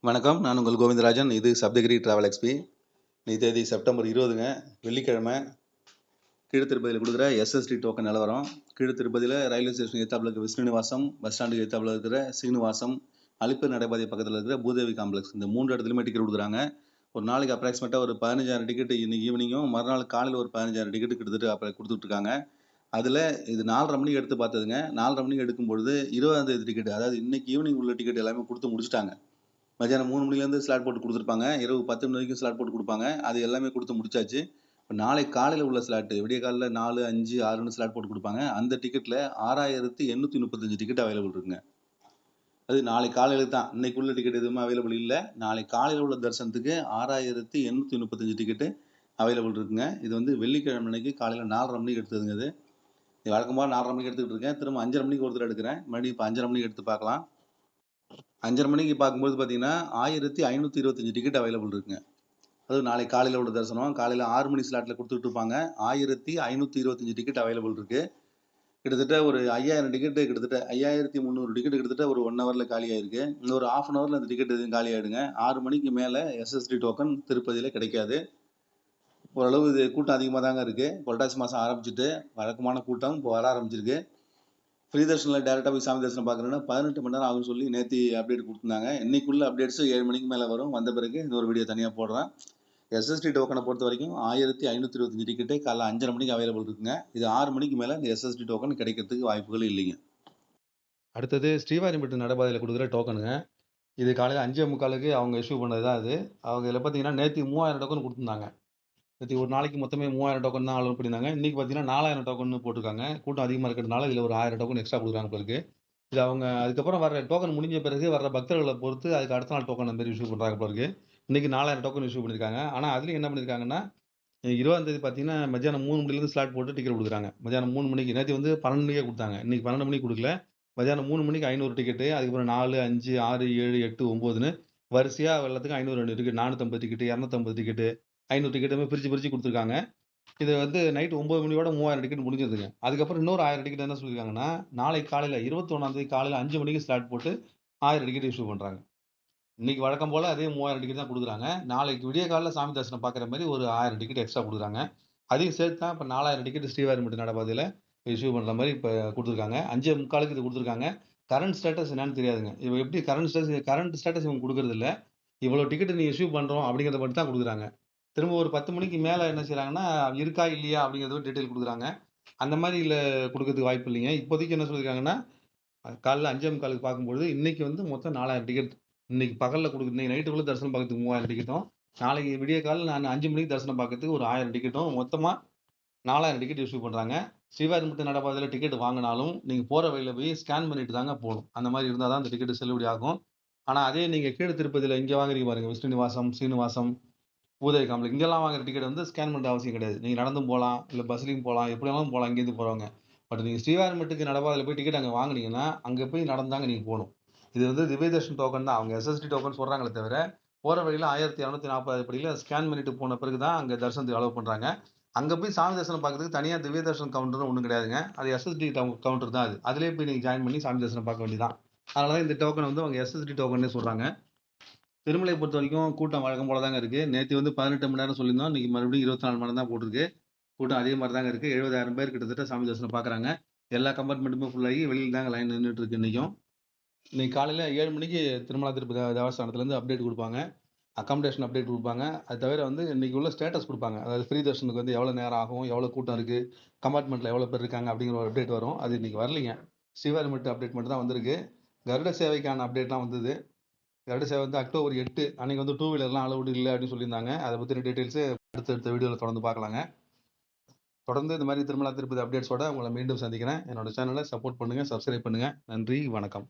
வணக்கம். நான் உங்கள் கோவிந்தராஜன். இது சப்தகிரி டிராவல் எக்ஸ்பி. இன்னைக்கு தேதி செப்டம்பர் 20ங்க வெள்ளிக்கிழமை. கீழ திருப்பதியில் கொடுக்குற எஸ்எஸ்டி டோக்கன் நிலவரம். கீழ திருப்பதியில் ரயில்வே ஸ்டேஷன் எதிர்த்தாப்புல இருக்கிற விஷ்ணுநிவாசம், பஸ் ஸ்டாண்டுக்கு எதிர்த்தாப்புல இருக்கிற சீனிவாசம், அலிப்பூர் நடைபாதை பக்கத்தில் இருக்கிற பூதேவி காம்ப்ளெக்ஸ், இந்த 3 இடத்துலையுமே டிக்கெட் கொடுக்குறாங்க. ஒரு நாளைக்கு அப்ராக்சிமேட்டாக ஒரு 15,000 டிக்கெட் இன்னைக்கு ஈவினிங்கும், மறுநாள் காலையில் ஒரு 15,000 டிக்கெட் கிட்டத்தட்ட அப்போ கொடுத்துட்ருக்காங்க. அதில் இது 4:30 மணிக்கு எடுத்து பார்த்ததுங்க. 4:30 மணிக்கு எடுக்கும்பொழுது 20ஆம் தேதி டிக்கெட், அதாவது இன்னைக்கு ஈவினிங் உள்ள டிக்கெட் எல்லாமே கொடுத்து முடிச்சுட்டாங்க. மதியானம் 3 மணிலேருந்து ஸ்லாட் போட்டு கொடுத்துருப்பாங்க. இரவு 10 மணி வரைக்கும் ஸ்லாட் போட்டு கொடுப்பாங்க. அது எல்லாமே கொடுத்து முடிச்சாச்சு. இப்போ நாளைக்கு காலையில் உள்ள ஸ்லாட்டு விடிய காலைல 4, 5, 6ன்னு ஸ்லாட் போட்டு கொடுப்பாங்க. அந்த டிக்கெட்டில் 6,835 டிக்கெட் அவைலபிள் இருக்குங்க. அது நாளைக்கு காலையில் தான். இன்னைக்கு உள்ள டிக்கெட் எதுவுமே அவைலபிள் இல்லை. நாளைக்கு காலையில் உள்ள தரிசனத்துக்கு 6,835 டிக்கெட்டு அவைலபிள் இருக்குங்க. இது வந்து வெள்ளிக்கிழமை அன்னைக்கு காலையில் 4:30 மணிக்கு எடுத்ததுங்க. இது வழக்கமாக 4:30 மணிக்கு எடுத்துக்கிட்டு இருக்கேன். திரும்ப 5:30 மணிக்கு ஒருத்தர் எடுக்கிறேன். மறுபடியும் இப்போ 5:30 மணிக்கு எடுத்து பார்க்கலாம். 5:30 மணிக்கு பார்க்கும்போது பார்த்தீங்கன்னா 1,525 டிக்கெட் அவைலபிள் இருக்குங்க. அதுவும் நாளைக்கு காலையில் உள்ள தரிசனம். காலையில் 6 மணி ஸ்லாட்டில் கொடுத்துட்டு இருப்பாங்க. 1,525 டிக்கெட் அவைலபிள் இருக்குது. கிட்டத்தட்ட ஒரு 5,000 டிக்கெட்டு, கிட்டத்தட்ட 5,300 டிக்கெட் கிட்டத்தட்ட ஒரு 1 ஹவரில் காலி ஆயிருக்கு. இன்னும் ஒரு ½ ஹவரில் அந்த டிக்கெட் எதுவும் காலி ஆகிடுங்க. 6 மணிக்கு மேலே எஸ்எஸ்டி டோக்கன் திருப்பதியில் கிடைக்காது. ஓரளவு இது கூட்டம் அதிகமாக தாங்க இருக்குது. புரட்டாசி மாதம் ஆரம்பிச்சுட்டு வழக்கமான கூட்டம் இப்போ வர ஆரம்பிச்சிருக்கு. ஃப்ரீ தர்ஷனில் டேரெக்டாக போய் சாமி தரிசனம் பார்க்குறேன்னா 18 மணி நேரம் ஆகும்னு சொல்லி நேற்று அப்டேட் கொடுத்துருந்தாங்க. இன்னைக்குள்ள அப்டேட்ஸு 7 மணிக்கு மேலே வரும். வந்த பிறகு இன்னொரு வீடியோ தனியாக போடுறேன். எஸ்எஸ்டி டோக்கனை பொறுத்த வரைக்கும் 1,525 டிக்கெட்டு காலைல 5:30 மணிக்கு அவைலபிள் இருக்குங்க. இது 6 மணிக்கு மேலே இந்த எஸ்எஸ்டி டோக்கன் கிடைக்கிறதுக்கு வாய்ப்புகள் இல்லைங்க. அடுத்தது ஸ்ரீவாரிம்பட்டு நடைபாதையில் கொடுக்குற டோக்கனுங்க. இது காலையில் 5:45க்கு அவங்க இஷ்யூ பண்ணது தான் அது. அவங்க இதில் பார்த்தீங்கன்னா நேற்று 3000 டோக்கன் கொடுத்துருந்தாங்க. நேற்று ஒரு நாளைக்கு மொத்தமே 3000 டோக்கன் தான் அலோட் பண்ணியிருந்தாங்க. இன்றைக்கி பார்த்தீங்கன்னா 4000 டோக்கன் போட்டிருக்காங்க. கூட்டம் அதிகமாக இருக்கிறதுனால இதில் ஒரு 1000 டோக்கன் எக்ஸ்ட்ரா கொடுக்குறாங்க பிறகு. இது அவங்க அதுக்கப்புறம் வர டோக்கன் முடிஞ்ச பிறகு வர பக்தர்களை பொறுத்து அதுக்கு அடுத்த நாள் டோக்கன் அந்த மாதிரி இஷ்யூ பண்ணுறாங்க பிறகு. இன்றைக்கி 4000 டோக்கன் இஷ்யூ பண்ணியிருக்காங்க. ஆனால் அதுலேயும் என்ன பண்ணியிருக்காங்கன்னா 20ஆம் தேதி பார்த்தீங்கன்னா மத்தியானம் 3 மணிலேருந்து ஸ்லாட் போட்டு டிக்கெட் கொடுக்குறாங்க. மத்தியானம் 3 மணிக்கு. நேற்று வந்து 12 மணிக்கே கொடுத்தாங்க. இன்றைக்கி 12 மணிக்கு கொடுக்கல. மத்தியானம் 3 மணிக்கு 500 டிக்கெட்டு. அதுக்கப்புறம் 4, 5, 6, 7, 8, 9ன்னு வரிசையாக எல்லாத்துக்கும் 500 டிக்கெட், 450 டிக்கெட்டு, 250 டிக்கெட்டு, 500 டிக்கெட்டுமே பிரித்து கொடுத்துருக்காங்க. இது வந்து நைட் 9 மணியோட 3000 டிக்கெட் முடிஞ்சிருதுங்க. அதுக்கப்புறம் இன்னொரு 1000 டிக்கெட் என்ன சொல்லியிருக்காங்கன்னா நாளைக்கு காலையில் 21ஆம் தேதி காலையில் 5 மணிக்கு ஸ்லாட் போட்டு 1000 டிக்கெட் இஷ்யூ பண்ணுறாங்க. இன்னைக்கு வழக்கம் போல் அதே 3000 டிக்கெட் தான் கொடுக்குறாங்க. நாளைக்கு விடிய காலையில் சாமி தரிசனம் பார்க்குற மாதிரி ஒரு 1000 டிக்கெட் எக்ஸ்ட்ரா கொடுக்குறாங்க. அதையும் சேர்த்து தான் இப்போ 4000 டிக்கெட் ஸ்ரீவாரிம்பட்டு நடைபாதையில் இஷ்யூ பண்ணுற மாதிரி இப்போ கொடுத்துருக்காங்க. 5:45க்கு இது கொடுத்துருக்காங்க. கரண்ட் ஸ்டேட்டஸ் என்னன்னு தெரியாதுங்க. இவங்க எப்படி கரண்ட் ஸ்டேட்டஸ் இவங்க கொடுக்குறது இல்லை. இவ்வளோ டிக்கெட் நீ இஷ்யூ பண்ணுறோம் அப்படிங்கிறத மட்டும் தான் கொடுக்குறாங்க. திரும்ப ஒரு 10 மணிக்கு மேலே என்ன செய்கிறாங்கன்னா இருக்கா இல்லையா அப்படிங்கிறத டீட்டெயில் கொடுக்குறாங்க. அந்த மாதிரி இல்லை கொடுக்கறதுக்கு வாய்ப்பு இல்லைங்க. இப்போதைக்கு என்ன சொல்லியிருக்காங்கன்னா காலைல 5:45க்கு பார்க்கும்பொழுது இன்னைக்கு வந்து மொத்தம் 4000 டிக்கெட் இன்னைக்கு பகலில் இன்னைக்கு நைட்டுக்குள்ளே தரிசனம் பார்க்கறதுக்கு 3000 டிக்கெட்டும், நாளைக்கு விடிய காலையில் நான் 5 மணிக்கு தரிசனம் பார்க்கறதுக்கு ஒரு 1000 டிக்கெட்டும், மொத்தமாக 4000 டிக்கெட் இஷ்யூ பண்ணுறாங்க. ஸ்ரீவாரிம்பட்டு நடைபாதையில் டிக்கெட் வாங்கினாலும் நீங்கள் போகிற வழியில் போய் ஸ்கேன் பண்ணிட்டு தாங்க போகணும். அந்த மாதிரி இருந்தால் தான் அந்த டிக்கெட் செல்லுபடி ஆகும். ஆனால் அதே நீங்கள் கீழ திருப்பதியில் இங்கே வாங்குறீங்க பாருங்கள், விஷ்ணுநிவாசம், சீனிவாசம், பூதேவி காம்ப்ளெக்ஸ் இங்கெல்லாம் வாங்குற டிக்கெட் வந்து ஸ்கேன் பண்ணுற அவசியம் கிடையாது. நீங்கள் நடந்தும் போகலாம், இல்லை பஸ்லையும் போகலாம், எப்படி வேணாலும் போகலாம் இங்கேருந்து போகிறவங்க. பட் நீங்கள் ஸ்ரீவாரிம்பட்டுக்கு நடைபாதையில் போய் டிக்கெட் அங்கே வாங்குனீங்கன்னா அங்கே போய் நடந்தாங்க நீங்கள் போகணும். இது வந்து திவ்ய தர்ஷன் டோக்கன் தான். அவங்க எஸ்எஸ்டி டோக்கன் சொல்கிறாங்களே தவிர போகிற வழியில் 1240 படியில் ஸ்கேன் பண்ணிட்டு போன பிறகு தான் அங்கே தரிசனத்துக்கு அலோவ் பண்ணுறாங்க. அங்கே போய் சாமி தரிசனம் பார்க்கறதுக்கு தனியாக திவ்ய தர்ஷன் கவுண்டர் ஒன்றும் கிடையாதுங்க. அது எஸ்எஸ்டி கவுண்டர் தான் அது. அதிலே போய் நீங்கள் ஜாயின் பண்ணி சாமி தரிசனம் பார்க்க வேண்டியதான். அதனால தான் இந்த டோக்கன் வந்து அவங்க எஸ்எஸ்டி டோக்கன்னே சொல்கிறாங்க. திருமலை பொறுத்த வரைக்கும் கூட்டம் வழக்கம் போல தாங்க இருக்குது. நேற்று வந்து 18 மணி நேரம் சொல்லியிருந்தோம். இன்றைக்கி மறுபடியும் 24 மணி நேரம் தான் போட்டிருக்கு. கூட்டம் அதே மாதிரி தாங்க இருக்குது. 70,000 பேர் கிட்டத்தட்ட சாமி தரிசனம் பார்க்குறாங்க. எல்லா கம்பார்ட்மெண்ட்டுமே ஃபுல்லாகி வெளியில் தாங்க லைன் நின்றுட்டு இருக்கு இன்றைக்கும். இன்னைக்கு காலையில் 7 மணிக்கு திருமலா திருப்பதி தேவஸ்தானத்துலேருந்து அப்டேட் கொடுப்பாங்க. அக்காமடேஷன் அப்டேட் கொடுப்பாங்க. அது தவிர வந்து இன்றைக்கி உள்ள ஸ்டேட்டஸ் கொடுப்பாங்க. அதாவது ஃப்ரீ தர்ஷனுக்கு வந்து எவ்வளோ நேரம் ஆகும், எவ்வளோ கூட்டம் இருக்குது, கம்பார்ட்மெண்ட்டில் எவ்வளோ பேர் இருக்காங்க அப்படிங்கிற ஒரு அப்டேட் வரும். அது இன்றைக்கி வரலைங்க. ஸ்ரீவாரிம்பட்டு அப்டேட் மட்டும் தான் வந்திருக்கு. கருட சேவைக்கான அப்டேட்லாம் வந்தது. கருட சேவை வந்து அக்டோபர் 8 அன்றைக்கி வந்து 2 வீலர்லாம் அலவுட் இல்லை அப்படின்னு சொல்லியிருந்தாங்க. அதை பற்றின டீட்டெயில்ஸு அடுத்த வீடியோவில் தொடர்ந்து பார்க்கலாங்க. தொடர்ந்து இந்த மாதிரி திருமலா திருப்பதி அப்டேட்ஸோட உங்களை மீண்டும் சந்திக்கிறேன். என்னோட சேனலை சப்போர்ட் பண்ணுங்கள், சப்ஸ்கிரைப் பண்ணுங்கள். நன்றி, வணக்கம்.